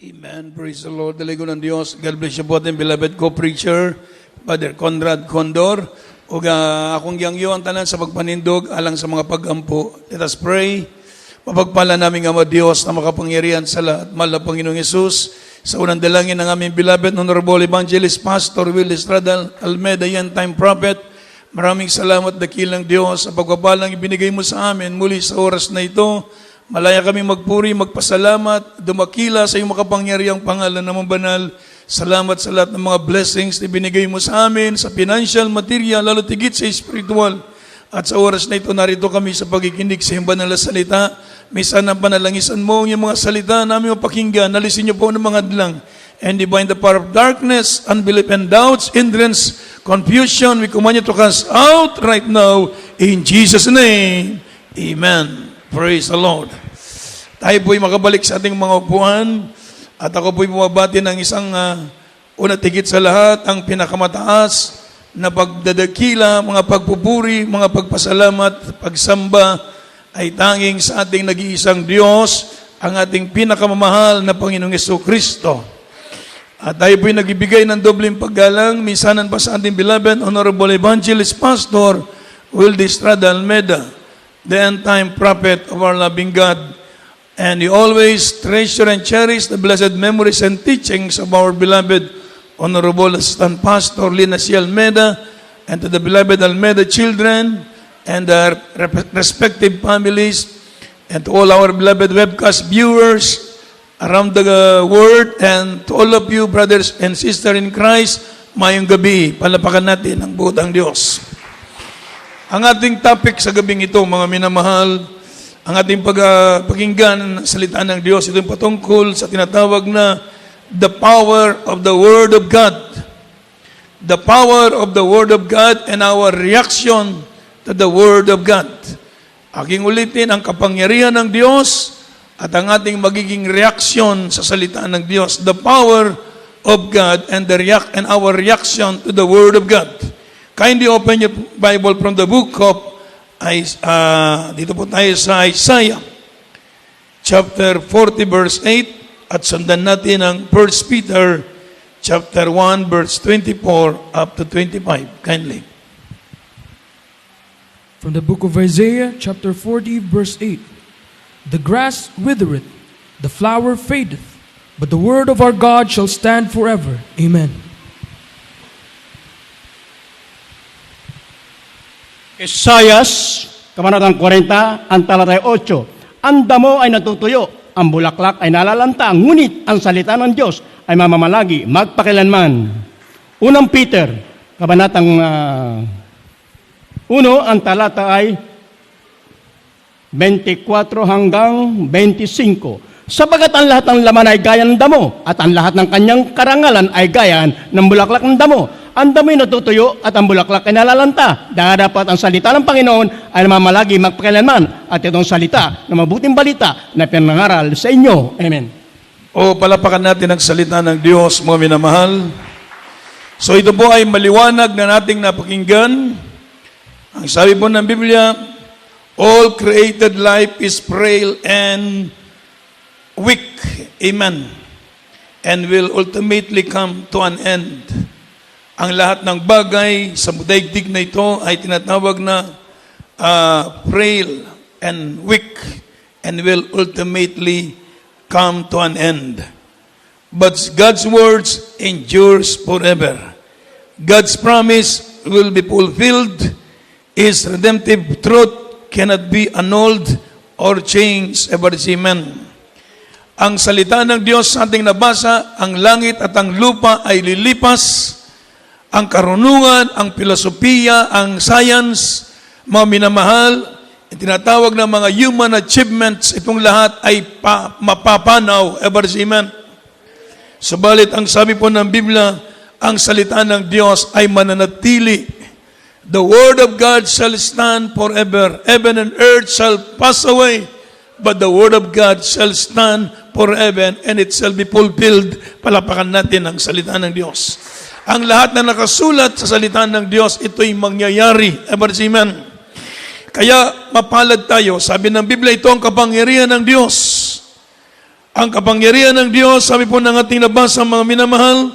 Amen. Praise the Lord. Daligo ng Diyos. God bless you po ating beloved co-preacher, Father Conrad Condor. O akong giyangyo ang tanan sa pagpanindog alang sa mga pag-ampo. Let us pray. Mapagpala namin Ama Diyos na makapangyarihan sa lahat. Mahal na Panginoong Yesus, sa unang dalangin ng aming beloved Honorable Evangelist Pastor Will Estrada Almeida, End Time Prophet, maraming salamat dakilang Diyos sa pagpapalang ibinigay mo sa amin muli sa oras na ito. Malaya kami magpuri, magpasalamat, dumakila sa iyong makapangyarihang pangalan naman banal. Salamat sa lahat ng mga blessings na ibinigay mo sa amin, sa financial, material, lalo tigit sa spiritual. At sa oras na ito, narito kami sa pagkikinig sa iyong banal na salita. Minsan ang panalangisan mo, yung mga salita namin mapakinggan, nalisin niyo po ng mga adlang. And divine the power of darkness, unbelief and doubts, hindrance, confusion, we command you to cast out right now, in Jesus' name. Amen. Praise the Lord. Tayo po'y makabalik sa ating mga upuan at ako po'y bumabati ng isang una tigit sa lahat, ang pinakamataas na pagdadakila, mga pagpupuri, mga pagpasalamat, pagsamba ay tanging sa ating nag-iisang Diyos, ang ating pinakamamahal na Panginoong Jesucristo. At tayo po'y nagbibigay ng dobleng paggalang, minsanan pa sa ating beloved Honorable Evangelist Pastor Will Estrada Almeida, the end-time prophet of our loving God. And you always treasure and cherish the blessed memories and teachings of our beloved Honorable Assistant Pastor Lina C. Almeida, and to the beloved Almeida children and their respective families, and to all our beloved webcast viewers around the world, and to all of you brothers and sisters in Christ, mayong gabi, palapakan natin ang buong Diyos. Ang ating topic sa gabing ito, mga minamahal, ang ating pakinggan ng salita ng Diyos, ito yung patungkol sa tinatawag na the power of the Word of God. The power of the Word of God and our reaction to the Word of God. Aking ulitin, ang kapangyarihan ng Diyos at ang ating magiging reaksyon sa salita ng Diyos. The power of God and our reaction to the Word of God. Kindly open your Bible from the book of dito po tayo sa Isaiah chapter 40 verse 8 at sundan natin ang 1 Peter chapter 1 verse 24 up to 25. Kindly. From the book of Isaiah chapter 40 verse 8. The grass withereth, the flower fadeth, but the word of our God shall stand forever. Amen. Isayas, Kabanatang 40, ang talatay 8. Ang damo ay natutuyo, ang bulaklak ay nalalanta, ngunit ang salita ng Diyos ay mamamalagi, magpakilanman. Unang Peter, Kabanatang 1, ang talata ay 24 hanggang 25. Sapagat ang lahat ng laman ay gaya ng damo, at ang lahat ng kanyang karangalan ay gaya ng bulaklak ng damo. Ang damo'y natutuyo at ang bulaklak ay nalalanta. Dapat ang salita ng Panginoon ay namamalagi magpakailanman. At itong salita na mabuting balita na pinangaral sa inyo. Amen. O palapakan natin ang salita ng Diyos, mga minamahal. So ito po ay maliwanag na nating napakinggan. Ang sabi po ng Biblia, all created life is frail and weak. Amen. And will ultimately come to an end. Ang lahat ng bagay sa daigdig na ito ay tinatawag na frail and weak and will ultimately come to an end. But God's words endures forever. God's promise will be fulfilled. His redemptive truth cannot be annulled or changed. Everybody say amen. Ang salita ng Diyos sa ating nabasa, ang langit at ang lupa ay lilipas. Ang karunungan, ang filosofiya, ang science, mga minamahal, tinatawag ng mga human achievements, itong lahat ay mapapanaw. Ever say amen? Subalit, ang sabi po ng Biblia, ang salita ng Diyos ay mananatili. The word of God shall stand forever. Heaven and earth shall pass away, but the word of God shall stand forever, and it shall be fulfilled. Palapakan natin ang salita ng Diyos. Ang lahat na nakasulat sa salita ng Diyos, ito'y mangyayari. Amen. Kaya mapalad tayo. Sabi ng Biblia, ito ang kapangyarihan ng Diyos. Ang kapangyarihan ng Diyos, sabi po ng ating nabasa mga minamahal,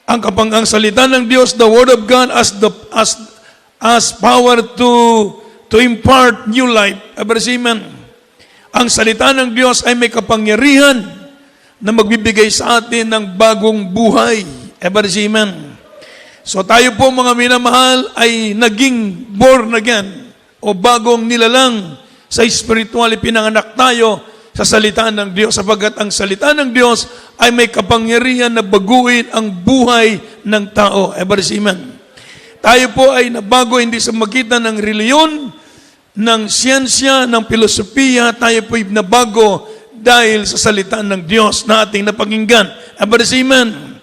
ang salita ng Diyos, the Word of God as power to impart new life. Amen. Ang salita ng Diyos ay may kapangyarihan na magbibigay sa atin ng bagong buhay. Amen. So tayo po mga minamahal ay naging born again o bagong nilalang sa spiritual, pinanganak tayo sa salita ng Diyos sapagkat ang salita ng Diyos ay may kapangyarihan na baguhin ang buhay ng tao. Amen. Tayo po ay nabago hindi sa magitan ng reliyon, ng siyensya, ng filosofiya. Tayo po ay nabago dahil sa salita ng Diyos na ating napakinggan. Amen.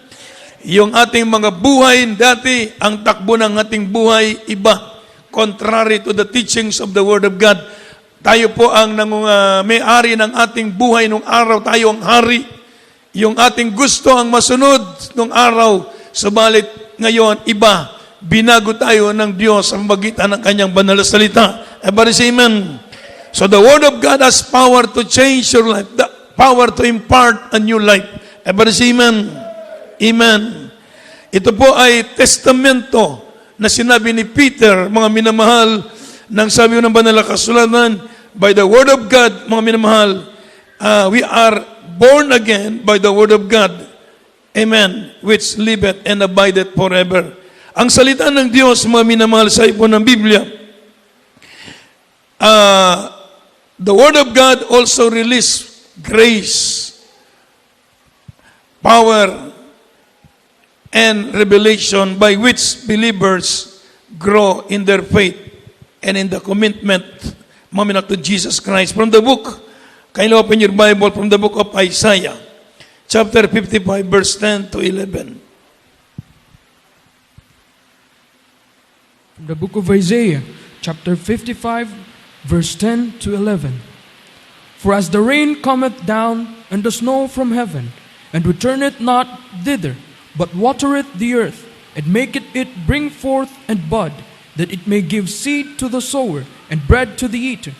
Yung ating mga buhay dati, ang takbo ng ating buhay iba. Contrary to the teachings of the Word of God. Tayo po ang may-ari ng ating buhay nung araw. Tayo ang hari. Yung ating gusto ang masunod nung araw. Subalit ngayon, iba. Binago tayo ng Diyos sa magitan ng kanyang banal na salita. Amen. So the Word of God has power to change your life. The power to impart a new life. Amen. Amen. Ito po ay testamento na sinabi ni Peter, mga minamahal, nang sabi ng banal na kasulatan, by the Word of God, mga minamahal, we are born again by the Word of God. Amen. Which liveth and abideth forever. Ang salita ng Diyos, mga minamahal, sa ipon ng Biblia, the Word of God also release grace, power, and revelation by which believers grow in their faith and in the commitment to Jesus Christ. From the book, kindly open your Bible from the book of Isaiah, chapter 55, verse 10 to 11. From the book of Isaiah, chapter 55, verse 10 to 11. For as the rain cometh down and the snow from heaven, and returneth not thither, but watereth the earth, and maketh it bring forth and bud, that it may give seed to the sower, and bread to the eater.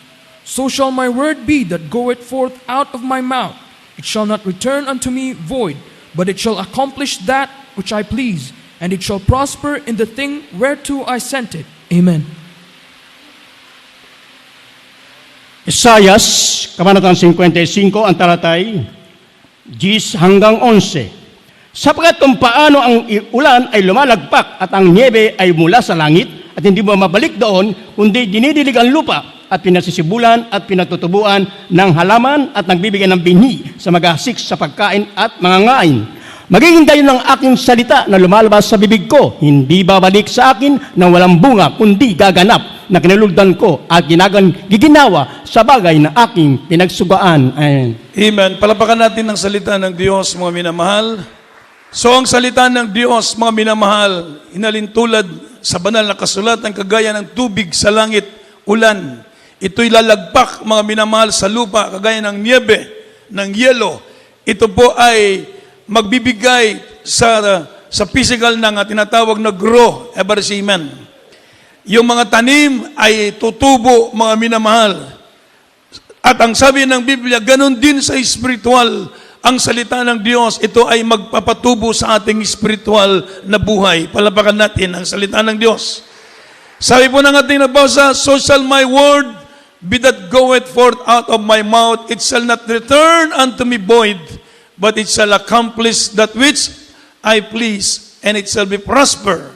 So shall my word be that goeth forth out of my mouth. It shall not return unto me void, but it shall accomplish that which I please, and it shall prosper in the thing whereto I sent it. Amen. Isayas, Kabanatang 55, ang talatay 10 hanggang 11. Sapagkat kung paano ang ulan ay lumalagpak at ang niebe ay mula sa langit at hindi mo mabalik doon, kundi dinidilig ang lupa at pinasisibulan at pinatutubuan ng halaman at nagbibigay ng binhi sa maghasik sa pagkain at mangangain. Magiging gayon ng aking salita na lumalabas sa bibig ko, hindi babalik sa akin na walang bunga, kundi gaganap na kinalugdan ko at giginawa sa bagay na aking pinagsugaan. Amen. Amen. Palapakan natin ang salita ng Diyos, mga minamahal. So ang salita ng Diyos, mga minamahal, inalintulad sa banal na kasulatan kagaya ng tubig sa langit, ulan. Ito'y lalagpak, mga minamahal, sa lupa kagaya ng niebe, ng yelo. Ito po ay magbibigay sa physical na tinatawag na grow. Amen. Yung mga tanim ay tutubo, mga minamahal. At ang sabi ng Biblia, ganun din sa spiritual. Ang salita ng Diyos, ito ay magpapatubo sa ating spiritual na buhay. Palapakan natin ang salita ng Diyos. Sabi po ng ating nabasa, so shall my word be that goeth forth out of my mouth. It shall not return unto me void, but it shall accomplish that which I please, and it shall be prosper.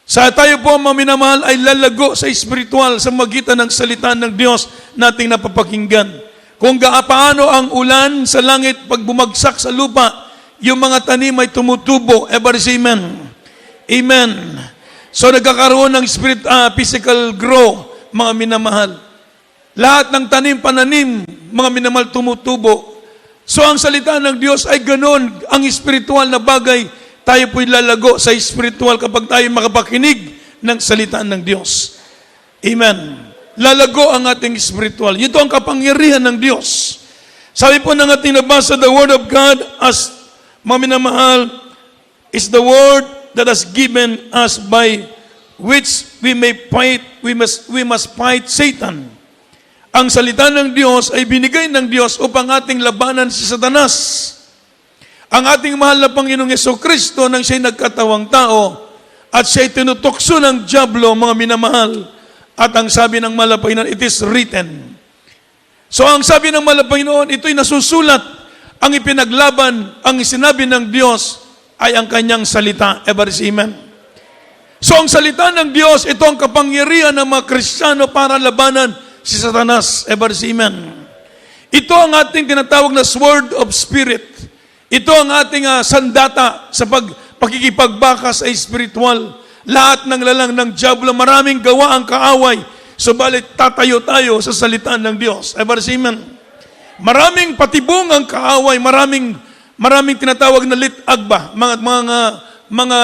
Sa tayo po, mga minamahal, ay lalago sa spiritual sa magitan ng salita ng Diyos nating napapakinggan. Kung paano ang ulan sa langit pag bumagsak sa lupa, yung mga tanim ay tumutubo. Amen. Amen. So nagkakaroon ng physical grow, mga minamahal. Lahat ng tanim, pananim, mga minamahal, tumutubo. So ang salita ng Diyos ay ganon. Ang spiritual na bagay, tayo po'y lalago sa spiritual kapag tayo makapakinig ng salita ng Diyos. Amen. Lalago ang ating spiritual. Ito ang kapangyarihan ng Diyos. Sabi po ng ating nabasa, the Word of God, as mga minamahal, is the Word that has given us by which we may fight, we must fight Satan. ang salita ng Diyos ay binigay ng Diyos upang ating labanan si Satanas. Ang ating mahal na Panginoong Jesucristo nang siya'y nagkatawang tao at siya'y tinutokso ng dyablo, mga minamahal. At ang sabi ng mahal na Panginoon, it is written. So ang sabi ng mahal na Panginoon, ito'y nasusulat. Ang ipinaglaban, ang sinabi ng Diyos ay ang kanyang salita. Amen. So ang salita ng Diyos, ito ang kapangyarihan ng mga Kristiyano para labanan si Satanas. Amen. Ito ang ating tinatawag na sword of spirit. Ito ang ating sandata sa pagkikipagbaka sa espiritual. Lahat ng lalang ng dyablo, maraming gawa ang kaaway. Subalit tatayo tayo sa salita ng Diyos. Amen. Maraming patibong ang kaaway, maraming tinatawag na litagba, mga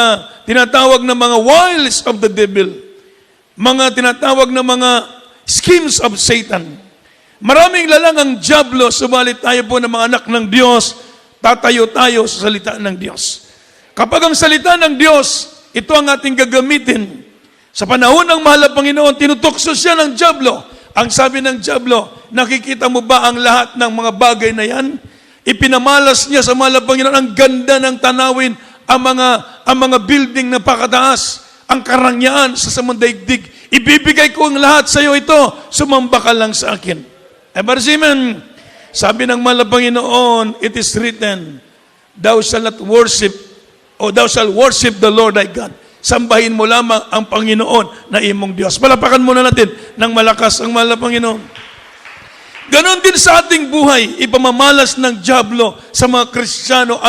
tinatawag na mga wiles of the devil, mga tinatawag na mga schemes of Satan. Maraming lalang ang dyablo, subalit tayo po na mga anak ng Diyos, tatayo tayo sa salita ng Diyos. Kapag ang salita ng Diyos, ito ang ating gagamitin. Sa panahon ng mahal na Panginoon, tinutokso siya ng dyablo. Ang sabi ng dyablo, nakikita mo ba ang lahat ng mga bagay na yan? Ipinamalas niya sa mahal na Panginoon, ang ganda ng tanawin, ang mga building na pakataas, ang karangyaan sa samandaigdig. Ibibigay ko ang lahat sa iyo ito, sumamba ka lang sa akin. Amen. Sabi ng mahal na Panginoon, it is written, thou shalt not worship, o thou shalt worship the Lord thy God. Sambahin mo lamang ang Panginoon na imong Diyos. Palapakan muna natin ng malakas ang mahal na Panginoon. Ganon din sa ating buhay, ipamamalas ng dyablo sa mga Kristiyano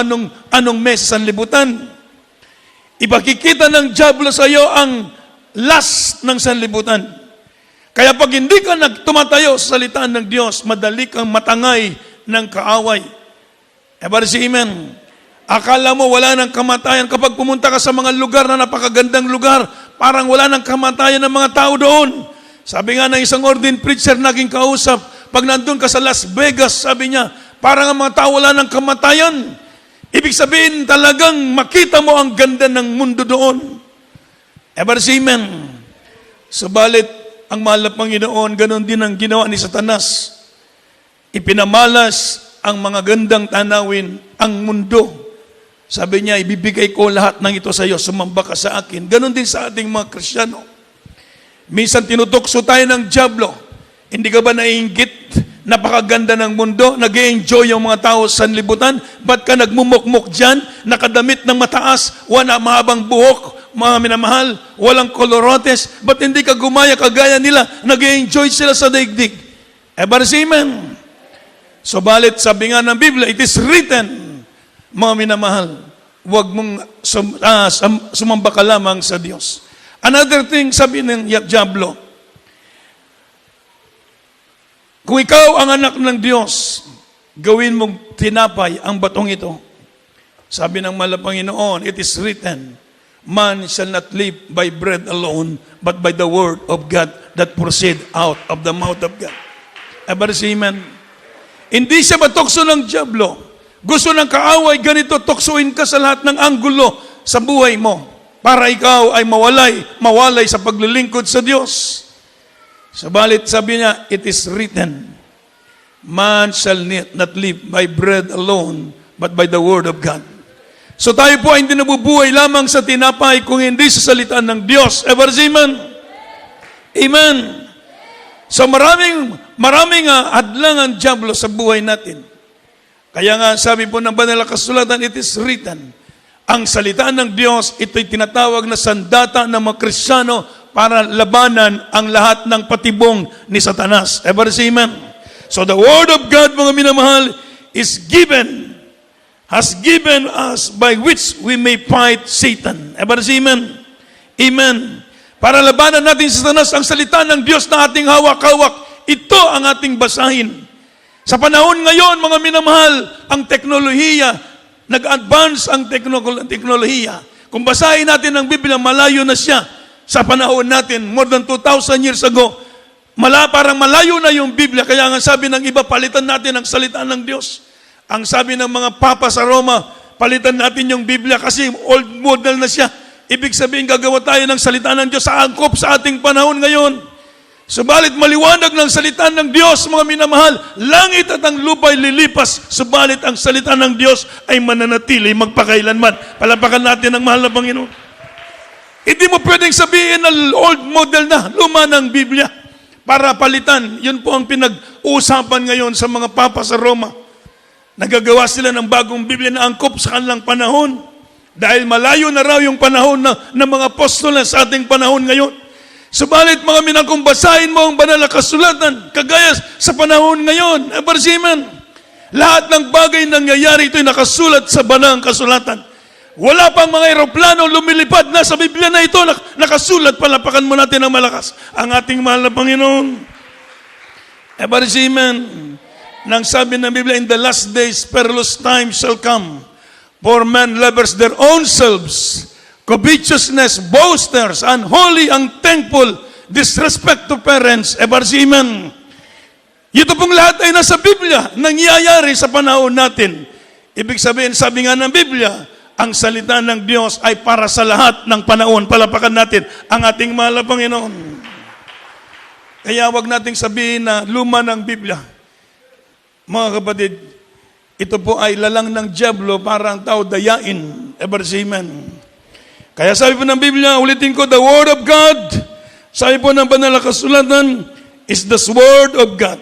anong mes sa sanlibutan. Ipakikita ng dyablo sa iyo ang last ng sanlibutan. Kaya pag hindi ka tumatayo sa salitaan ng Diyos, madali kang matangay ng kaaway. Amen. Akala mo wala ng kamatayan kapag pumunta ka sa mga lugar na napakagandang lugar, parang wala ng kamatayan ng mga tao doon. Sabi nga ng isang ordained preacher naging kausap, pag nandun ka sa Las Vegas, sabi niya, parang ang mga tao wala ng kamatayan. Ibig sabihin talagang makita mo ang ganda ng mundo doon. Amen. Subalit, ang mahal na Panginoon, ganon din ang ginawa ni Satanas. Ipinamalas ang mga gandang tanawin, ang mundo. Sabi niya, ibibigay ko lahat ng ito sa iyo, sumamba ka sa akin. Ganon din sa ating mga Kristiyano. Minsan tinutokso tayo ng dyablo. Hindi ka ba naiinggit? Napakaganda ng mundo, nag-enjoy yung mga tao sa sanlibutan. Ba't ka nagmumukmuk dyan? Nakadamit ng mataas, wala mahabang buhok, mga minamahal, walang kolorotes. Ba't hindi ka gumaya kagaya nila? Nag-enjoy sila sa daigdig. Amen. Subalit, sabi nga ng Biblia, it is written, mga minamahal, huwag mong sumamba ka lamang sa Diyos. Another thing, sabi ng dyablo, kung ikaw ang anak ng Diyos, gawin mong tinapay ang batong ito. Sabi ng mahal na Panginoon, it is written, man shall not live by bread alone, but by the word of God that proceed out of the mouth of God. Amen. Hindi siya matokso ng dyablo. Gusto ng kaaway, ganito, toksuin ka sa lahat ng anggulo sa buhay mo para ikaw ay mawalay sa paglilingkod sa Diyos. Sabalit sabi niya, it is written, man shall not live by bread alone, but by the word of God. So tayo po ay hindi nabubuhay lamang sa tinapay kung hindi sa salita ng Diyos. Amen. Amen. So maraming hadlang ang dyablo sa buhay natin. Kaya nga sabi po ng banal na kasulatan, it is written, ang salita ng Diyos, ito'y tinatawag na sandata ng mga Kristiyano para labanan ang lahat ng patibong ni Satanas. Amen. So the word of God, mga minamahal, has given us by which we may fight Satan. Amen. Amen. Para labanan natin si Satanas, ang salita ng Diyos na ating hawak-hawak, ito ang ating basahin. Sa panahon ngayon, mga minamahal, ang teknolohiya, nag-advance ang teknolohiya. Kung basahin natin ang Biblia, malayo na siya sa panahon natin, more than 2,000 years ago. Parang malayo na yung Biblia, kaya nga sabi ng iba, palitan natin ang salita ng Diyos. Ang sabi ng mga papa sa Roma, palitan natin yung Biblia kasi old model na siya. Ibig sabihin, gagawa tayo ng salita ng Diyos sa angkop sa ating panahon ngayon. Subalit maliwanag ng salita ng Diyos, mga minamahal, langit at ang lupa'y lilipas, subalit ang salita ng Diyos ay mananatili magpakailanman. Palapakan natin ang mahal na Panginoon. Hindi mo pwedeng sabihin na old model na, luma ng Biblia, para palitan. Yun po ang pinag-uusapan ngayon sa mga papa sa Roma. Nagagawa sila ng bagong Biblia na angkop sa kanilang panahon. Dahil malayo na raw yung panahon ng mga apostol na sa ating panahon ngayon. Subalit mga minang, kung basahin mo ang banal na kasulatan, kagaya sa panahon ngayon, Barsiman, lahat ng bagay nangyayari ito'y nakasulat sa banal na kasulatan. Wala pang mga eroplano lumilipad na sa Biblia na ito, nakasulat. Palapakan mo natin ng malakas ang ating mahal na Panginoon. Barsiman, nang sabi ng Biblia, in the last days, perilous times shall come, for men lovers their own selves, covetousness, boasters, unholy, unthankful, disrespect to parents, Barsiman. Ito pong lahat ay nasa Biblia, nangyayari sa panahon natin. Ibig sabihin, sabi nga ng Biblia, ang salita ng Diyos ay para sa lahat ng panahon. Palapakan natin ang ating mahal na Panginoon. Kaya wag nating sabihin na luma ng Biblia. Mga kapatid, ito po ay lalang ng dyablo para ang tao dayain, Barsiman. Kaya sabi po ng Biblia, ulitin ko, the Word of God, sabi po ng banal na kasulatan, is the Word of God,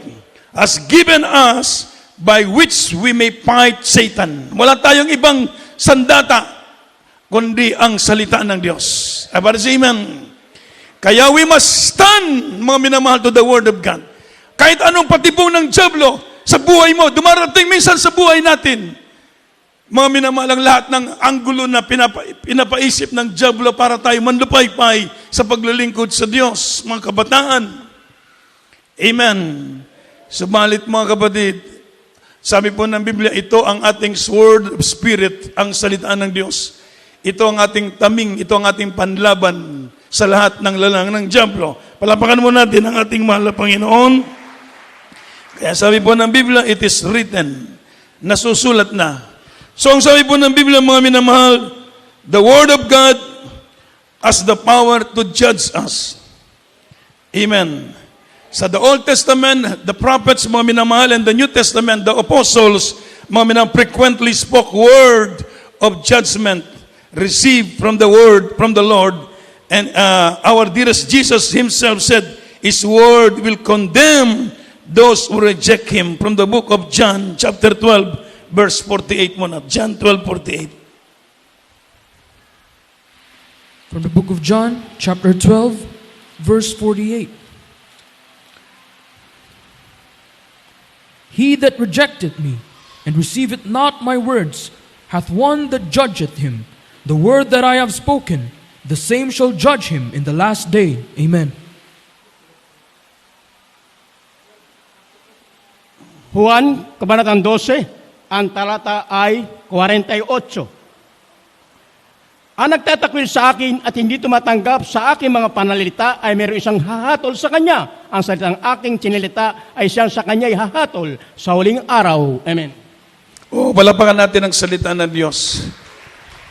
has given us by which we may fight Satan. Wala tayong ibang sandata, kundi ang salita ng Diyos. Amen. Kaya we must stand, mga minamahal, to the Word of God. Kahit anong patibong ng dyablo sa buhay mo, dumarating minsan sa buhay natin, mga minamalang lahat ng anggulo na pinapaisip ng dyablo para tayo manlupaypay sa paglilingkod sa Diyos, mga kabataan. Amen. Subalit mga kapatid, sabi po ng Biblia, ito ang ating sword of spirit, ang salita ng Diyos. Ito ang ating taming, ito ang ating panlaban sa lahat ng lalang ng dyablo. Palapakan mo natin ang ating mahal na Panginoon. Kaya sabi po ng Biblia, it is written, nasusulat na. So ang sabi po ng Biblia, mga minamahal, the Word of God has the power to judge us. Amen. Sa the Old Testament, the prophets, mga minamahal, and the New Testament, the apostles, mga minamahal, frequently spoke word of judgment received from the Word, from the Lord. And our dearest Jesus himself said, His Word will condemn those who reject Him. From the book of John, chapter 12, verse 48 muna. John 12:48. From the book of John, chapter 12, verse 48. He that rejecteth me, and receiveth not my words, hath one that judgeth him. The word that I have spoken, the same shall judge him in the last day. Amen. Juan, Kabanatang 12, ang talata ay 48. Ang nagtatakwil sa akin at hindi tumatanggap sa aking mga panalita ay mayroong isang hahatol sa kanya. Ang salitang aking sinilita ay siyang sa kanya hahatol sa huling araw. Amen. Palapakan natin ang salita ng Diyos.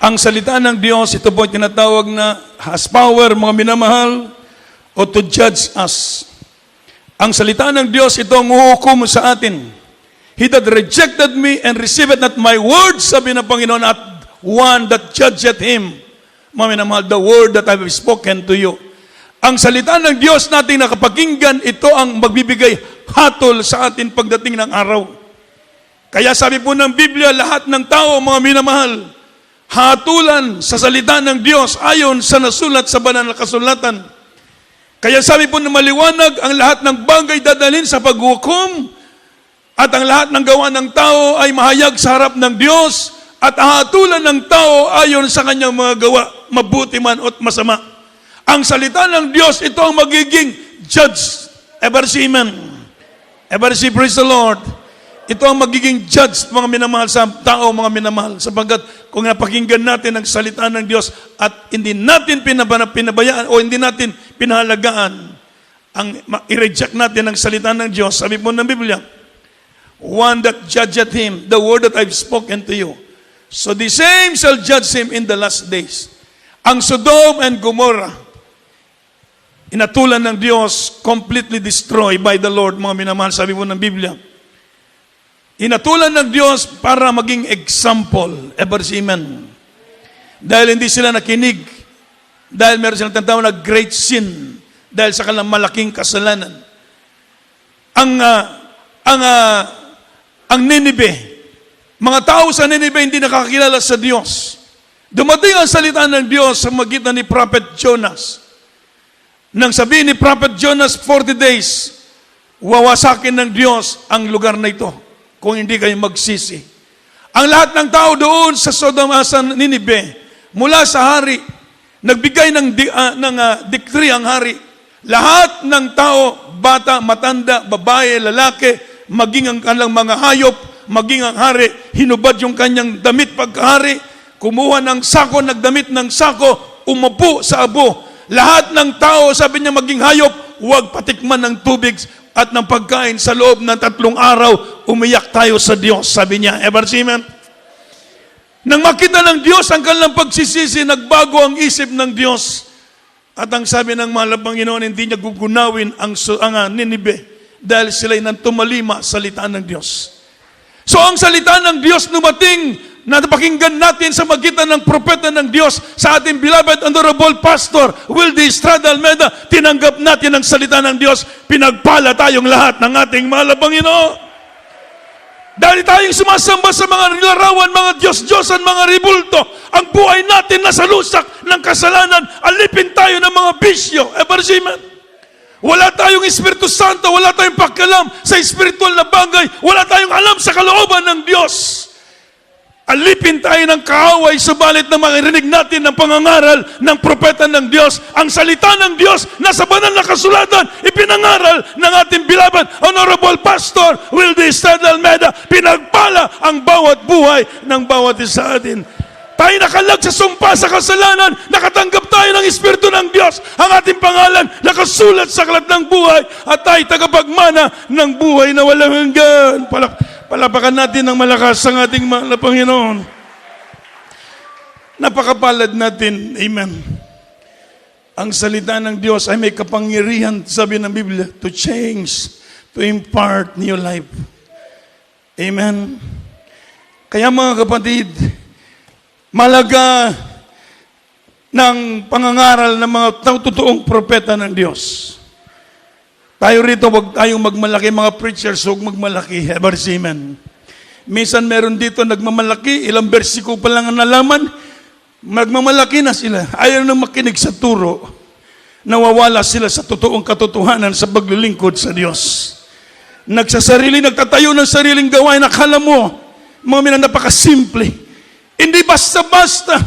Ang salita ng Diyos, ito po tinatawag na has power, mga minamahal, o to judge us. Ang salita ng Diyos, ito ang uhukom sa atin. He that rejected me and received not my word, sabi ng Panginoon, at one that judgeth him. Mga minamahal, the word that I have spoken to you. Ang salita ng Diyos natin nakapakinggan, ito ang magbibigay hatol sa atin pagdating ng araw. Kaya sabi po ng Biblia, lahat ng tao, mga minamahal, hatulan sa salita ng Diyos ayon sa nasulat sa banal na kasulatan. Kaya sabi po na maliwanag, ang lahat ng bagay dadalhin sa paghukom, at ang lahat ng gawa ng tao ay mahayag sa harap ng Diyos, at hatulan ng tao ayon sa kanyang mga gawa, mabuti man o masama. Ang salita ng Diyos, ito ang magiging judge. Amen. Praise the Lord. Ito ang magiging judge, mga minamahal, sa tao, mga minamahal. Sapagkat kung napakinggan natin ang salita ng Diyos at hindi natin pinabayaan o hindi natin pinahalagaan, ang i-reject natin ang salita ng Diyos, sabi po ng Biblia, one that judgeth him, the word that I've spoken to you. So the same shall judge him in the last days. Ang Sodom and Gomorrah, inatulan ng Diyos, completely destroyed by the Lord, mga minamahal, sabi po ng Biblia. Inatulan ng Diyos para maging example, ever amen. Dahil hindi sila nakinig, dahil meron silang tinatawag na great sin, dahil sa kanilang malaking kasalanan. Ang Nineveh, mga tao sa Nineveh hindi nakakilala sa Diyos. Dumating ang salita ng Diyos sa magitan ni Prophet Jonas. Nang sabihin ni Prophet Jonas, 40 days, wawasakin ng Diyos ang lugar na ito kung hindi kayo magsisi. Ang lahat ng tao doon sa Sodom sa Nineveh, mula sa hari, nagbigay ng decree ang hari. Lahat ng tao, bata, matanda, babae, lalaki, maging ang kanilang mga hayop, maging ang hari, hinubad yung kanyang damit pagkahari, kumuha ng sako, nagdamit ng sako, umupo sa abo. Lahat ng tao, sabi niya, maging hayop, huwag patikman ng tubig at ng pagkain sa loob ng 3 araw, umiyak tayo sa Diyos, sabi niya. Ever amen? Nang makita ng Diyos ang kanilang pagsisisi, nagbago ang isip ng Diyos. At ang sabi ng mahal na Panginoon, hindi niya gugunawin ang Nineveh dahil sila'y nang tumalima sa salita ng Diyos. So ang salita ng Diyos dumating na napakinggan natin sa magitan ng propeta ng Diyos sa ating beloved honorable pastor Wildy Estrada Almeida. Tinanggap natin ang salita ng Diyos. Pinagpala tayong lahat ng ating mahal na Panginoon. Dahil tayong sumasamba sa mga larawan, mga Diyos-Diyosan, mga ribulto, ang buhay natin nasa lusak ng kasalanan, alipin tayo ng mga bisyo. Ever amen? Wala tayong Espiritu Santo, wala tayong pakialam sa spiritual na bagay, wala tayong alam sa kalooban ng Diyos. Alipin tayo ng kaaway, subalit na makirinig natin ng pangangaral ng propeta ng Diyos. Ang salita ng Diyos nasa banal na kasulatan, ipinangaral ng ating beloved Honorable Pastor Wildy Estrada Almeida. Pinagpala ang bawat buhay ng bawat isa atin. Tayo nakalag sa sumpa sa kasalanan, nakatanggap tayo ng Espiritu ng Diyos. Ang ating pangalan nakasulat sa aklat ng buhay at tayo tagapagmana ng buhay na walang hanggan. Palapakan natin ng malakas ang ating mahal na Panginoon. Napakapalad natin. Amen. Ang salita ng Diyos ay may kapangyarihan, sabi ng Biblia, to change, to impart new life. Amen. Kaya mga kapatid, malaga ng pangangaral ng mga totoong propeta ng Diyos. Tayo rito, wag tayong magmalaki, mga preachers, huwag magmalaki. Ever amen. Minsan meron dito nagmamalaki, ilang versiko pa lang ang nalaman, magmamalaki na sila. Ayaw na makinig sa turo. Nawawala sila sa totoong katotohanan sa paglilingkod sa Diyos. Nagtatayo ng sariling gawain, akala mo, mga napakasimple. Hindi basta-basta.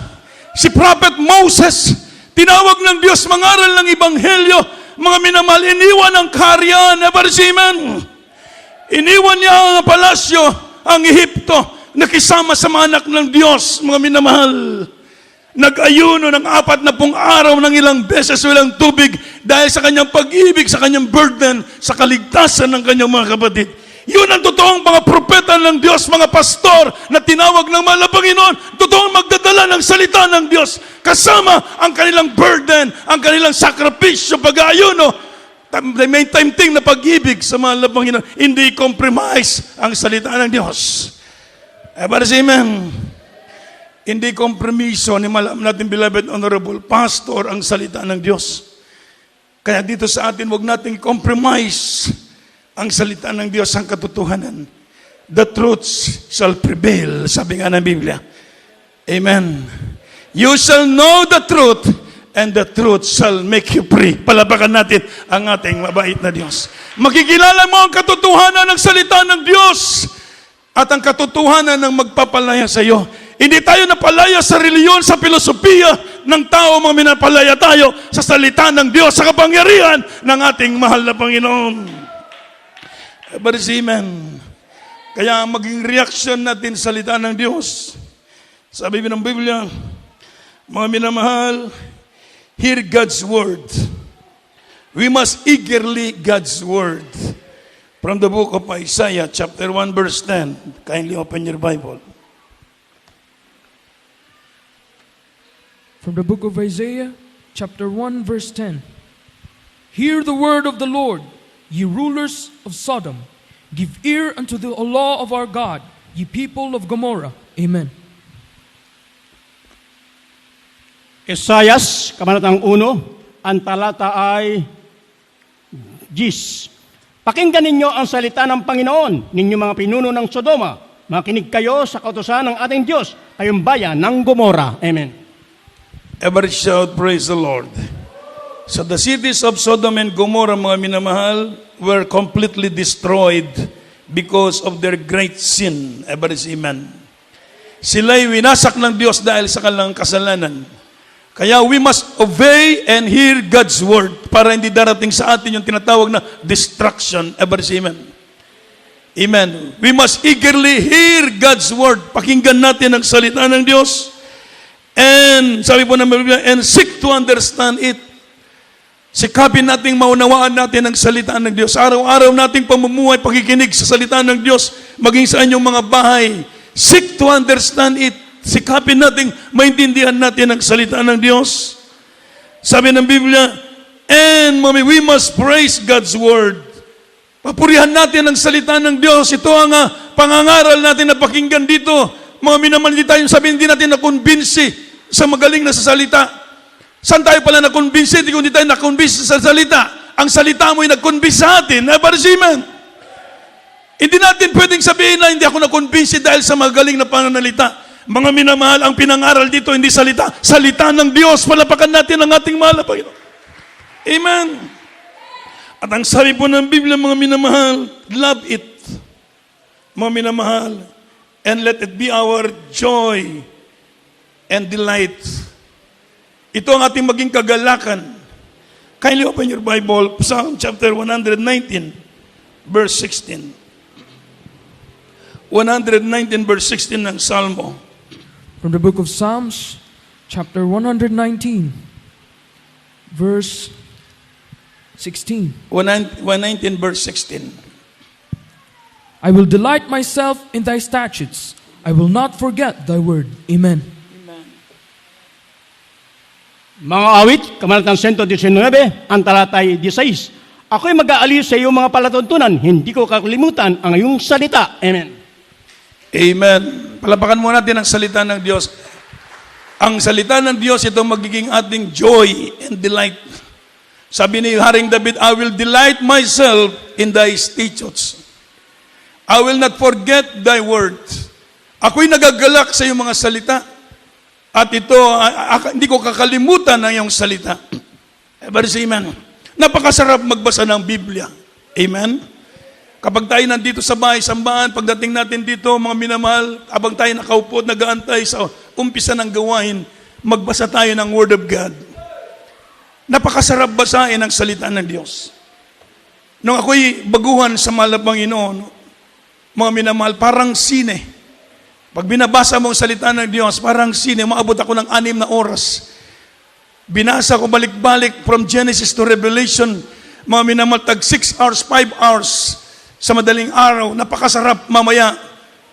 Si Prophet Moses, tinawag ng Diyos mangaral ng Ebanghelyo. Mga minamahal, iniwan ang kaharian, ever amen. Iniwan niya ang palasyo, ang Ehipto, nakisama sa mga anak ng Diyos, mga minamahal. Nag-ayuno ng 40 araw ng ilang beses walang tubig dahil sa kanyang pag-ibig, sa kanyang burden, sa kaligtasan ng kanyang mga kapatid. Yun ang totoong mga propeta ng Diyos, mga pastor na tinawag ng mahal na Panginoon, totoong magdadala ng salita ng Diyos, kasama ang kanilang burden, ang kanilang sakripisyo, pag-aayuno, may timing na pag-ibig sa mahal na Panginoon. Hindi compromise ang salita ng Diyos. Ever amen. Hindi kompromiso ni malam natin, beloved honorable pastor, ang salita ng Diyos. Kaya dito sa atin, wag nating compromise ang salita ng Diyos, ang katotohanan. The truth shall prevail, sabi nga ng Biblia. Amen. You shall know the truth, and the truth shall make you free. Palabakan natin ang ating mabait na Diyos. Makikilala mo ang katotohanan ng salita ng Diyos at ang katotohanan ng magpapalaya sa iyo. Hindi tayo napalaya sa reliyon, sa filosofiya ng tao, mga minapalaya tayo sa salita ng Diyos, sa kapangyarihan ng ating mahal na Panginoon. But amen. Kaya maging reaction natin sa salita ng Diyos. Sabi ng Biblia, mga minamahal, hear God's word. We must eagerly God's word. From the book of Isaiah, chapter 1, verse 10. Kindly open your Bible. From the book of Isaiah, chapter 1, verse 10. Hear the word of the Lord, ye rulers of Sodom. Give ear unto the law of our God, ye people of Gomorrah. Amen. Isayas, Kabanatang 1, ang talata ay 10. Pakinggan ninyo ang salita ng Panginoon, ninyo mga pinuno ng Sodoma. Makinig kayo sa kautusan ng ating Diyos, kayong bayan ng Gomorrah. Amen. Every shout, praise the Lord. So the cities of Sodom and Gomorrah, mga minamahal, were completely destroyed because of their great sin. Every amen. Sila'y winasak ng Diyos dahil sa kanilang kasalanan. Kaya we must obey and hear God's word para hindi darating sa atin yung tinatawag na destruction. Every amen. Amen. We must eagerly hear God's word. Pakinggan natin ang salita ng Diyos. And sabi po ng Biblia, and seek to understand it. Sikapin nating maunawaan natin ang salita ng Diyos. Araw-araw nating pamumuhay, pakikinig sa salita ng Diyos, maging sa inyong mga bahay. Seek to understand it. Sikapin nating maintindihan natin ang salita ng Diyos. Sabi ng Biblia, and we must praise God's word. Papurihan natin ang salita ng Diyos. Ito ang pangangaral natin na pakinggan dito. Mga minamahal, hindi tayo sabihin, hindi natin nakonbinsi sa magaling na sa salita. Saan tayo pala nakonbinsi? Hindi tayo nakonbinsi sa salita. Ang salita mo ay nagkonbinsi sa atin. Amen. Hindi natin pwedeng sabihin na hindi ako nakonbinsi dahil sa magaling na pananalita. Mga minamahal, ang pinangaral dito hindi salita. Salita ng Diyos. Palapakan natin ang ating mahal na Panginoon. Amen. At ang sabi po ng Biblia, mga minamahal, love it. Mga minamahal, and let it be our joy and delight. Ito ang ating maging kagalakan. Kindly open your Bible, Psalm chapter 119, verse 16. 119 verse 16 ng Salmo. From the book of Psalms, chapter 119, verse 16. 119 verse 16. I will delight myself in thy statutes. I will not forget thy word. Amen. Mga awit, Kabanatang 119, ang talatay 16. Ako'y mag-aalis sa iyong mga palatuntunan, hindi ko kakalimutan ang iyong salita. Amen. Amen. Palapakan muna natin ang salita ng Diyos. Ang salita ng Diyos, ito magiging ating joy and delight. Sabi ni Haring David, I will delight myself in thy statutes. I will not forget thy word. Ako'y nagagalak sa iyong mga salita. At ito, hindi ko kakalimutan ang iyong salita. Amen. Napakasarap magbasa ng Biblia. Amen. Kapag tayo nandito sa bahay, sambahan, pagdating natin dito, mga minamahal, habang tayo nakaupo at nag-aantay sa umpisa ng gawain, magbasa tayo ng Word of God. Napakasarap basahin ang salita ng Diyos. Nung ako'y baguhan sa mahal na Panginoon, mga minamahal, parang sine. Pag binabasa mo ang salita ng Diyos, parang sine, maabot ako ng 6 na oras. Binasa ko balik-balik from Genesis to Revelation, mga minamahal, tag 6 hours, 5 hours sa madaling araw. Napakasarap. Mamaya,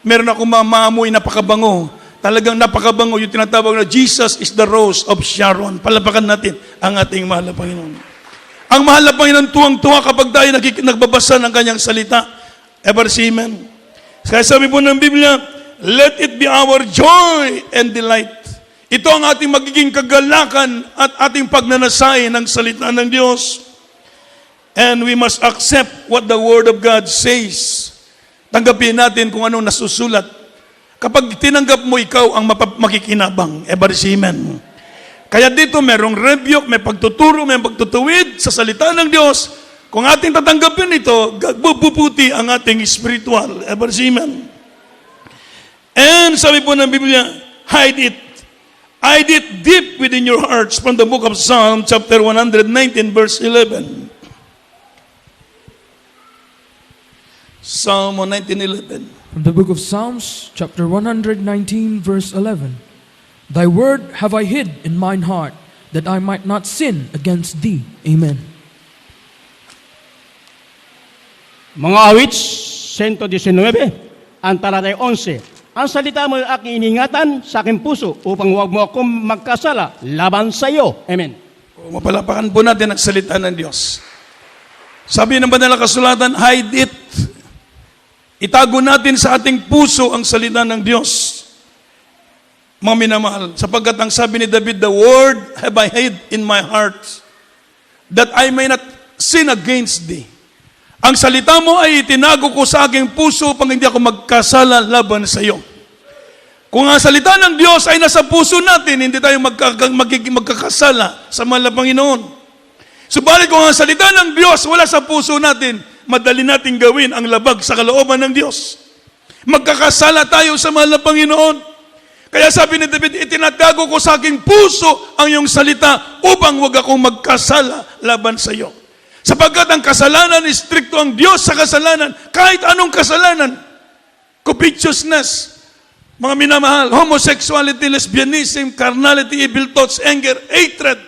meron akong maamoy, napakabango. Talagang napakabango yung tinatawag na Jesus is the Rose of Sharon. Palapakan natin ang ating mahal na Panginoon. Ang mahal na Panginoon tuwang-tuwa kapag tayo nagbabasa ng kanyang salita. Amen. Kaya sabi po ng Biblia, let it be our joy and delight. Ito ang ating magiging kagalakan at ating pagnanasay ng salita ng Diyos. And we must accept what the Word of God says. Tanggapin natin kung anong nasusulat. Kapag tinanggap mo, ikaw ang makikinabang. Amen. Kaya dito merong rebuke, may pagtuturo, may pagtutuwid sa salita ng Diyos. Kung ating tatanggapin ito, bubuti ang ating spiritual. Amen. And sabi po ng Biblia, hide it. Hide it deep within your hearts from the book of Psalm chapter 119 verse 11. Psalm 119:11. From the book of Psalms, chapter 119, verse 11. Thy word have I hid in mine heart, that I might not sin against thee. Amen. Mga awit, 119, ang talatay 11. Ang salita mo aking iningatan sa aking puso upang huwag mo akong magkasala laban sa iyo. Amen. Mapalapakan po natin ang salita ng Diyos. Sabi ng banal na kasulatan, hide it. Itago natin sa ating puso ang salita ng Diyos. Mga minamahal, sapagkat ang sabi ni David, the word have I hid in my heart, that I may not sin against thee. Ang salita mo ay itinago ko sa aking puso upang hindi ako magkasala laban sa iyo. Kung ang salita ng Diyos ay nasa puso natin, hindi tayo magkakasala sa mahal na Panginoon. Subalit kung ang salita ng Diyos wala sa puso natin, madali nating gawin ang labag sa kalooban ng Diyos. Magkakasala tayo sa mahal na Panginoon. Kaya sabi ni David, itinatago ko sa aking puso ang iyong salita upang huwag akong magkasala laban sa iyo. Sapagkat ang kasalanan, istrikto ang Diyos sa kasalanan, kahit anong kasalanan. Covetousness, mga minamahal, homosexuality, lesbianism, carnality, evil thoughts, anger, hatred.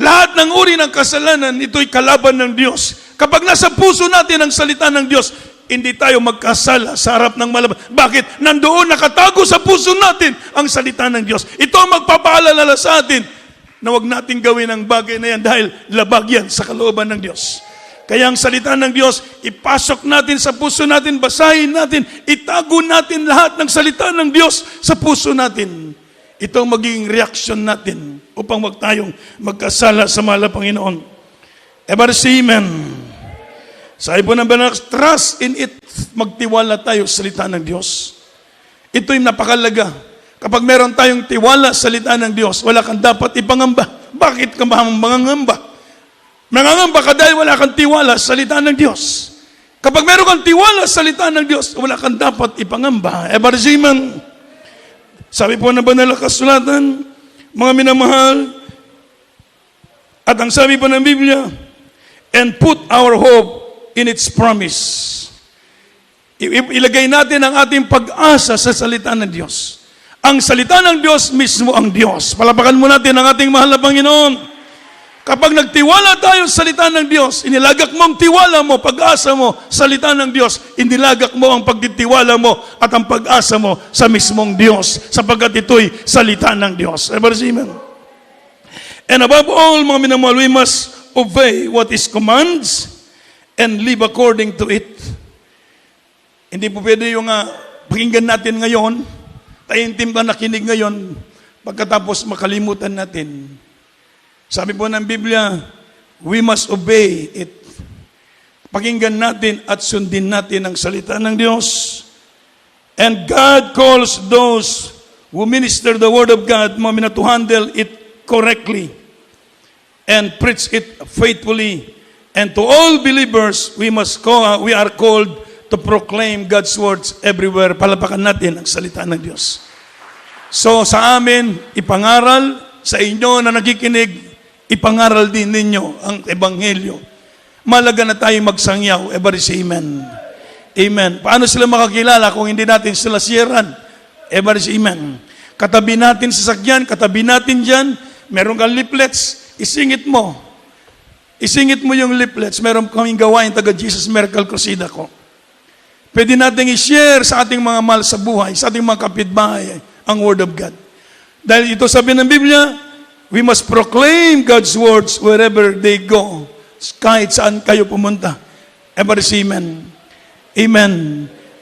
Lahat ng uri ng kasalanan, ito'y kalaban ng Diyos. Kapag nasa puso natin ang salita ng Diyos, hindi tayo magkasala sa harap ng malaban. Bakit? Nandoon nakatago sa puso natin ang salita ng Diyos. Ito ang magpapaalala sa atin na huwag natin gawin ang bagay na yan dahil labag yan sa kalooban ng Diyos. Kaya ang salita ng Diyos, ipasok natin sa puso natin, basahin natin, itago natin lahat ng salita ng Diyos sa puso natin. Ito ang magiging reaksyon natin upang wag tayong magkasala sa mahal na Panginoon. Everybody say amen. Sabi po ng banal, trust in it. Magtiwala tayo sa salita ng Diyos. Ito'y napakalaga. Kapag meron tayong tiwala sa salita ng Diyos, wala kang dapat ipangamba. Bakit ka mangangamba? Nangangamba ka dahil wala kang tiwala sa salita ng Diyos. Kapag meron kang tiwala sa salita ng Diyos, wala kang dapat ipangamba. Ebarziman. Sabi po na banal na kasulatan, mga minamahal, at ang sabi po ng Biblia, and put our hope in its promise. Ilagay natin ang ating pag-asa sa salita ng Diyos. Ang salita ng Diyos mismo ang Diyos. Palapakan mo natin ang ating mahal na Panginoon. Kapag nagtiwala tayo sa salita ng Diyos, inilagak mo ang tiwala mo, pag-asa mo, salita ng Diyos, inilagak mo ang pagtitiwala mo at ang pag-asa mo sa mismong Diyos, sapagkat ito'y salita ng Diyos. Amen. And above all, mga minamahal, we must obey what is commands and live according to it. Hindi po pwede yung pakinggan natin ngayon, taintim ka nakinig ngayon, pagkatapos makalimutan natin. Sabi po ng Biblia, we must obey it. Pakinggan natin at sundin natin ang salita ng Diyos. And God calls those who minister the Word of God, to handle it correctly and preach it faithfully. And to all believers, we are called to proclaim God's words everywhere. Palapakan natin ang salita ng Diyos. So sa amin, ipangaral, sa inyo na nakikinig, ipangaral din ninyo ang Ebanghelyo. Malaga na tayo magsangyaw. Everybody say amen. Amen. Paano sila makakilala kung hindi natin sila siyaran? Everybody say amen. Katabi natin sa sakyan, katabi natin dyan, meron kang leaflets, isingit mo. Isingit mo yung leaflets. Meron kaming gawain taga Jesus Miracle Crusade ako. Pwede natin i-share sa ating mga mahal sa buhay, sa ating mga kapitbahay, ang Word of God. Dahil ito sabi ng Biblia, we must proclaim God's words wherever they go. Kahit saan kayo pumunta. Everybody say amen. Amen.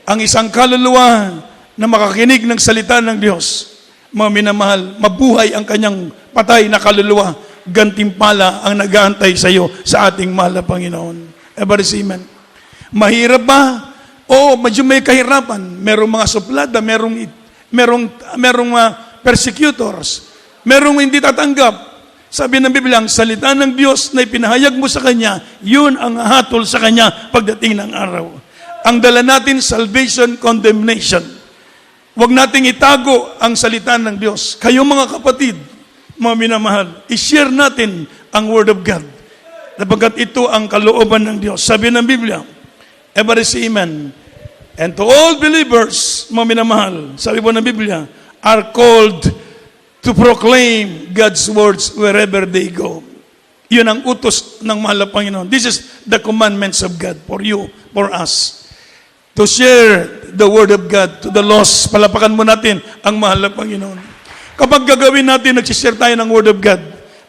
Ang isang kaluluwa na makakinig ng salita ng Diyos, mga minamahal, mabuhay ang kanyang patay na kaluluwa, gantimpala ang nag-aantay sa iyo sa ating mahal na Panginoon. Everybody say amen. Mahirap ba? Oo, medyo may kahirapan. Merong mga suplada, merong persecutors, merong hindi tatanggap. Sabi ng Biblia, ang salita ng Diyos na ipinahayag mo sa Kanya, yun ang hatol sa Kanya pagdating ng araw. Ang dala natin, salvation, condemnation. Huwag nating itago ang salita ng Diyos. Kayo mga kapatid, mga minamahal, i-share natin ang Word of God. Sapagkat ito ang kalooban ng Diyos. Sabi ng Biblia, everybody say amen. And to all believers, mga minamahal, sabi po ng Biblia, are called to proclaim God's words wherever they go. Yun ang utos ng mahal na Panginoon. This is the commandments of God for you, for us. To share the Word of God to the lost. Palapakan mo natin ang mahal na Panginoon. Kapag gagawin natin, nagsishare tayo ng Word of God,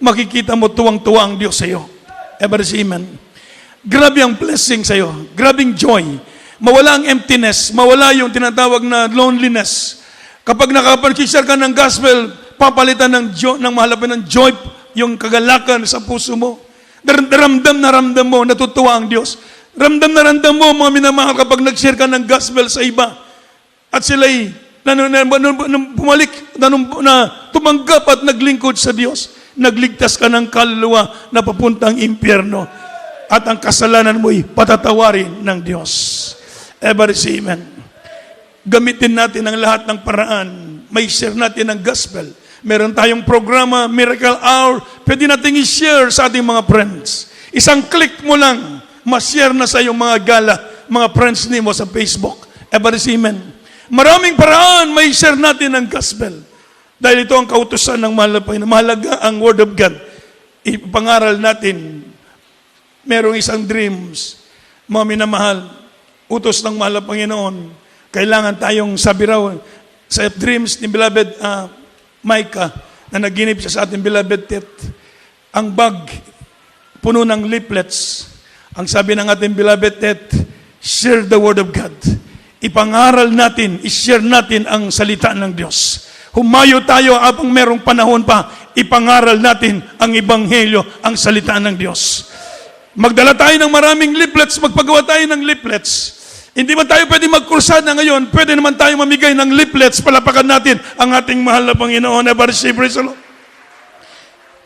makikita mo tuwang-tuwa ang Diyos sa iyo. Ever say amen. Grabe ang blessing sa iyo. Grabing joy. Mawala ang emptiness. Mawala yung tinatawag na loneliness. Kapag nakapag-share ka ng gospel, papalitan ng mahalapin ng joy, yung kagalakan sa puso mo. Ramdam mo, natutuwa ang Diyos. Ramdam mo, mga minamahal, kapag nag-share ka ng gospel sa iba. At sila'y tumanggap at naglingkod sa Diyos. Nagligtas ka ng kaluluwa na papuntang impyerno. At ang kasalanan mo'y patatawarin ng Diyos. Ever say amen. Gamitin natin ang lahat ng paraan. May share natin ang gospel. Meron tayong programa, Miracle Hour. Pwede natin i-share sa ating mga friends. Isang click mo lang, ma-share na sa iyong mga gala, mga friends ni mo sa Facebook. Ever say amen. Maraming paraan may share natin ang gospel. Dahil ito ang kautusan ng mahalaga ang Word of God. Ipangaral natin. Merong isang dreams. Mga minamahal, utos ng mahal na Panginoon. Kailangan tayong sabi raw sa dreams ni Beloved Micah na naginip siya sa ating beloved Tet. Ang bag, puno ng leaflets. Ang sabi ng ating beloved Tet, share the Word of God. Ipangaral natin, i-share natin ang salita ng Diyos. Humayo tayo habang merong panahon pa, ipangaral natin ang Ebanghelyo, ang salita ng Diyos. Magdala tayo ng maraming leaflets, magpagawa tayo ng leaflets. Hindi man tayo pwede magkursada ngayon, pwede naman tayo mamigay ng leaflets, palapakan natin ang ating mahal na Panginoon. Praise the Lord.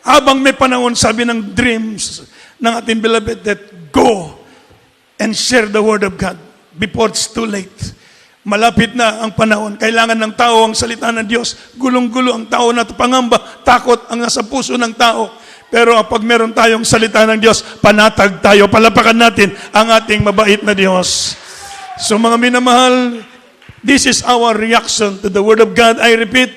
Habang may panahon, sabi ng dreams ng ating beloved that go and share the Word of God before it's too late. Malapit na ang panahon. Kailangan ng tao ang salita ng Diyos. Gulong-gulo ang tao na pangamba, takot ang nasa puso ng tao. Pero pag meron tayong salita ng Diyos, panatag tayo, palapakan natin ang ating mabait na Diyos. So mga minamahal, this is our reaction to the Word of God. I repeat,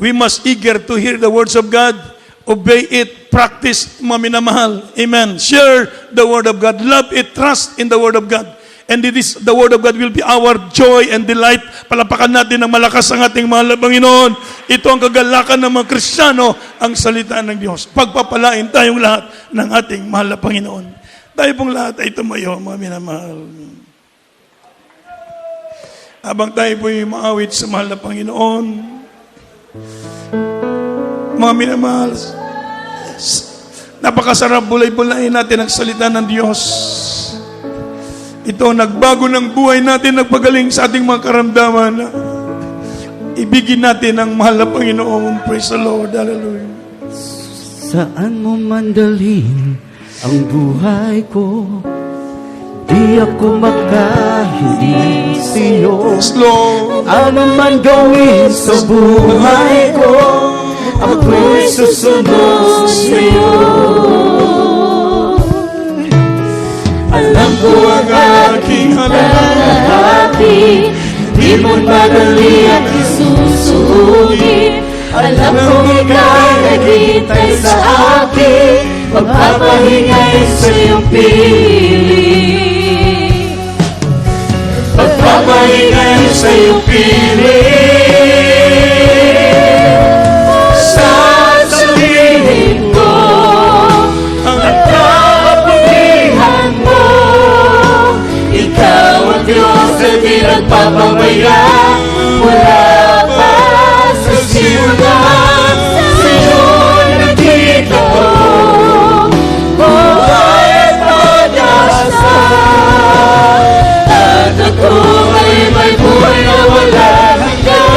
we must eager to hear the words of God, obey it, practice, mga minamahal. Amen. Share the Word of God. Love it, trust in the Word of God. And the Word of God will be our joy and delight. Palapakan natin ng malakas ang ating mahal na Panginoon. Ito ang kagalakan ng mga Kristiyano, ang salita ng Diyos. Pagpapalain tayong lahat ng ating mahal na Panginoon. Tayo pong lahat ay tumayo, mga minamahal. Habang tayo po'y maawit sa mahal na Panginoon, mga minamahal, napakasarap bulay-bulayin natin ang salita ng Diyos. Ito, nagbago ng buhay natin, nagpagaling sa ating mga karamdaman. Ibigin natin ang mahal na Panginoon. Praise the Lord. Hallelujah. Saan mo mandalhin ang buhay ko, di ako makahindi sa'yo. Yes, Lord. Ano man gawin sa buhay ko, ako'y susunod sa'yo. Alam ko ang aking kalahati, di mo madali at isusugi. Alam ko ikaw naghintay sa akin, magpapahingay sa iyong piling. Magpapahingay sa iyong piling. Sasabihin ko ang kapaglihan mo. Ikaw ang Diyos na di nagpapabaya. Wala pa sa simulahan, sa'yo'y nakita ko. Buhay at pag-asa, at ako ay may buhay na wala hanggan.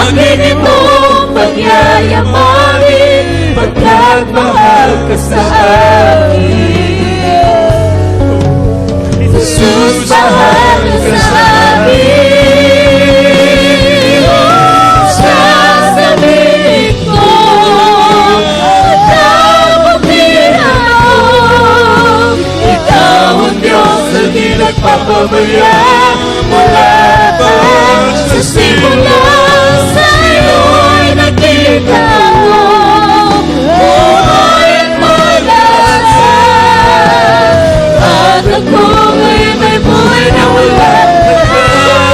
Akin itong pagyayamanin, pagkat mahal ka sa akin. Jesus, mahal ka sa akin. Sasabihin ko, kabutihan mo. Ikaw ang Diyos na di nagpapabaya. Mula pa sa simula, sa'yo'y nakita mo. Buhay at malasa. At ako ay may buhay na wala hanggan.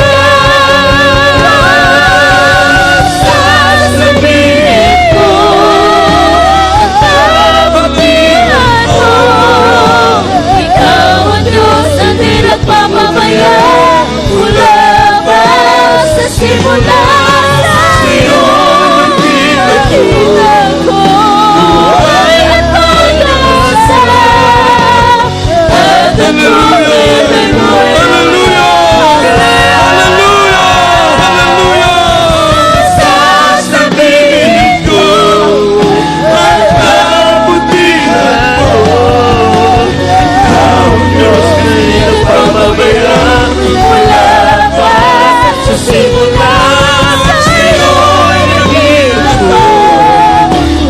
Sasabihin ko, kabutihan mo. Ikaw ang Diyos na di nagpapabaya. Mula pa sa simula, sa'yo'y nakita ko. Buhay at malasa. At ako ay may buhay na wala hanggan. Sasabihin ko, ang kabutihan mo. Ikaw ang Diyos na di nagpapabaya. Mula pa sa simula, sa'yo'y nakita ko.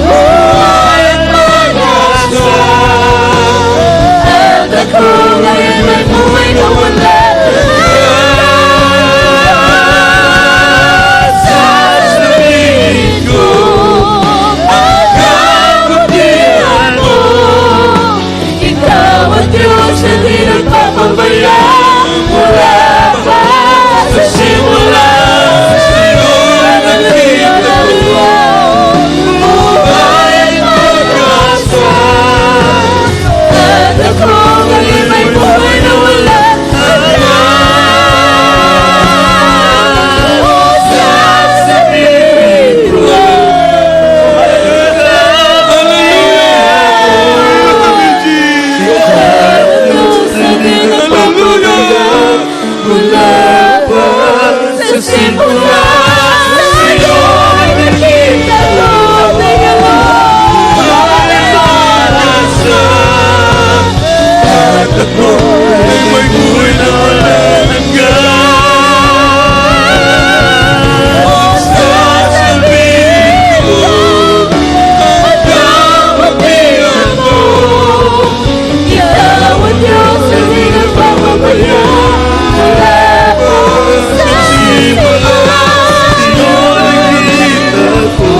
Buhay at malasa. At ako ay may buhay na wala hanggan. Sasabihin ko, ang kabutihan mo. Ikaw ang Diyos na di nagpapabaya. Mula pa sa simula, sa'yo'y nakita ko. Buhay at malasa. At ako ay may buhay na wala hanggan. Sasabihin ko, mula pa sa simula, sa'yo'y nakita ko. Buhay at malasa. At ako ay may buhay na wala hanggan. Sasabihin ko, ang kabutihan mo. Ikaw ang Diyos na di nagpapabaya. Mula pa sa simula, sa'yo'y nakita ko.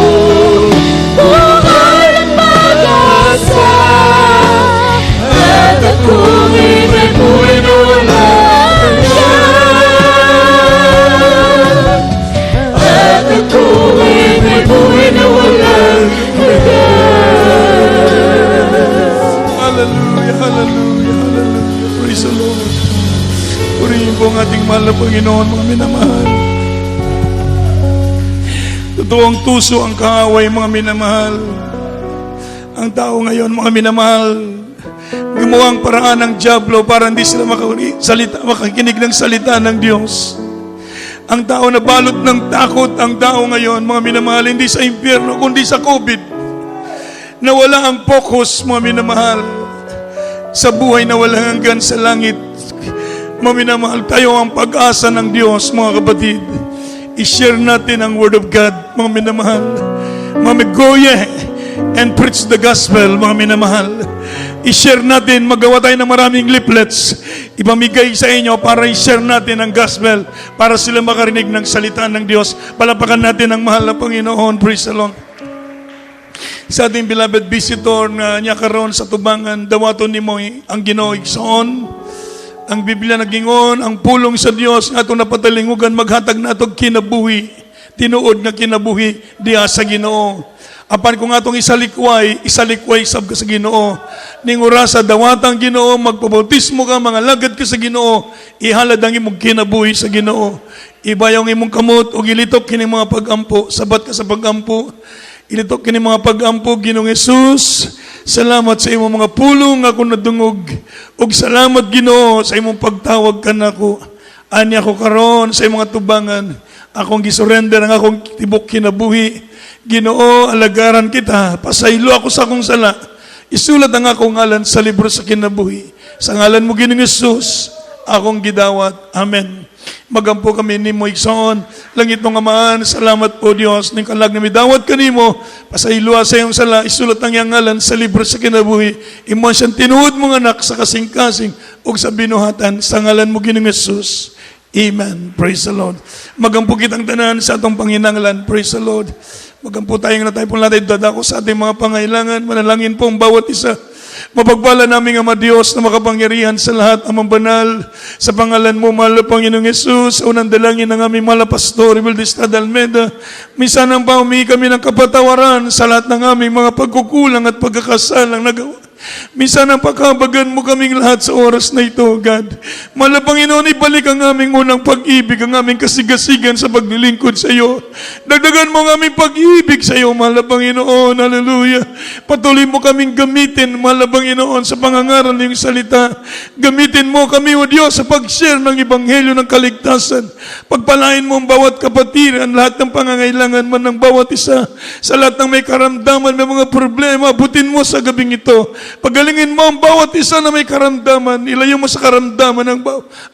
Buhay at malasa. At ako ay may buhay na wala hanggan. At ako ay may buhay na wala hanggan. Hallelujah, hallelujah, hallelujah. Praise the Lord. Purihin po ang ating mahal na Panginoon, mga minamahal. Totoong tuso ang kaaway, mga minamahal. Ang tao ngayon, mga minamahal, gumawang paraan ng dyablo para hindi sila makakinig ng salita ng Diyos. Ang tao na balot ng takot, ang tao ngayon, mga minamahal, hindi sa impyerno, kundi sa COVID. Nawala ang focus, mga minamahal, sa buhay na walang hanggan sa langit. Mga minamahal, tayo ang pag-asa ng Diyos, mga kapatid. I-share natin ang Word of God, mga minamahal. Go and preach the gospel, mga minamahal. I-share natin, magawa tayo ng maraming leaflets, ipamigay sa inyo para i-share natin ang gospel, para sila makarinig ng salita ng Diyos. Palapakan natin ang mahal na Panginoon. Praise the Lord. Sa ating beloved visitor na niya karon sa tubangan, dawaton ni mo ang Ginoo igsoon. Ang Biblia nagingon, ang pulong sa Dios nga atong napatalingugan maghatag na atong kinabuhi, tinuod nga kinabuhi diha sa Ginoo. Apan kung atong isalikway sab ka sa Ginoo. Ning oras sa dawatang Ginoo, magpabautismo ka, mga lagad ka sa Ginoo, ihalad ang imong kinabuhi sa Ginoo. Ibayaw ang imong kamot ug ilitok kini mga pagampo, sabat ka sa pagampo. Ilitok kini mga pagampo, Ginoong Hesus. Salamat sa imong mga pulong ako nadungog. Ug salamat, Ginoo, sa imong pagtawag kanako. Ani ako karon sa imong mga tubangan, akong gisurrender ang akong tibok kinabuhi. Ginoo, alagaran kita, pasaylo ako sa akong sala. Isulat ang akong ngalan sa libro sa kinabuhi. Sa ngalan mo Ginoong Hesus, akong gidawat. Amen. Magampo kami ni mo igsoon. Langit mong amaan, salamat po Diyos. Ning kalag na midawat kanimo, pasaylua sa iyong sala, isulat ang iyang ngalan sa libro sa kinabuhi. Imo siyang tinuod mong anak sa kasing-kasing ug sa binuhatan sa ngalan mo Ginoong Hesus. Amen. Praise the Lord. Magampo kitang tanan sa atong panginanglan. Praise the Lord. Magampo tayong na tayo pong latay dadako sa ating mga pangailangan. Manalangin po ang bawat isa. Mapagpala namin Ama Diyos na makapangyarihan sa lahat, Amang Banal, sa pangalan mo, mahal na Panginoong Yesus, unang dalangin ng aming mahal na Pastor, Imelda Almeida. Minsan ang pahumingi kami ng kapatawaran sa lahat ng aming mga pagkukulang at pagkakasalang nagawa. Minsan ang pagkabagan mo kaming lahat sa oras na ito, God. Mahal na Panginoon, ibalik ang aming unang pag-ibig, ang aming kasigasigan sa paglilingkod sa iyo. Dagdagan mo ang aming pag-ibig sa iyo, mahal na Panginoon. Hallelujah. Patuloy mo kaming gamitin, mahal na Panginoon, sa pangangaral ng iyong salita. Gamitin mo kami, O Diyos, sa pag-share ng Ebanghelyo ng kaligtasan. Pagpalain mo ang bawat kapatiran, lahat ng pangangailangan man ng bawat isa. Sa lahat ng may karamdaman, may mga problema, abutin mo sa gabing ito. Pagalingin mo ang bawat isa na may karamdaman. Ilayo mo sa karamdaman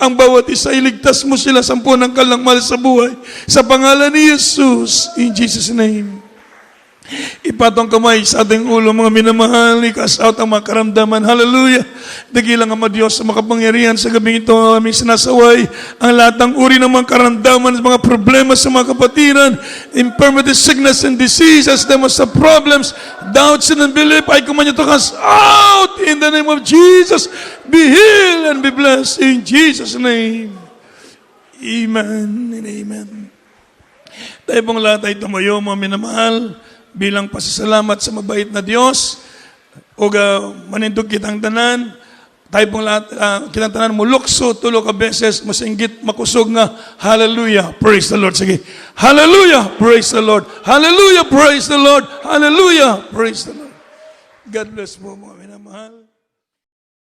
ang bawat isa. Iligtas mo sila sa punang kalangmal sa buhay. Sa pangalan ni Jesus, in Jesus' name. Ipatong kamay sa ating ulo, mga minamahal, ikas out ang mga karamdaman. Hallelujah. Dagilang Ama Diyos sa makapangyarihan sa gabing ito, aming sinasaway ang lahat ng uri ng mga karamdaman, mga problema sa mga kapatiran, infirmity, sickness, and diseases, them as the problems, doubts, and unbelief. I command you to cast out in the name of Jesus. Be healed and be blessed in Jesus' name. Amen and amen. Tayo pong lahat ay tumayo, mga minamahal, bilang pasasalamat sa mabait na Diyos, o manindog kitang tanan, tayo pong lahat, kitang tanan mo, lukso, tulo ka beses, masinggit, makusog nga, hallelujah, praise the Lord. Sige, hallelujah, praise the Lord, hallelujah, praise the Lord, hallelujah, praise the Lord. God bless po mga minamahal.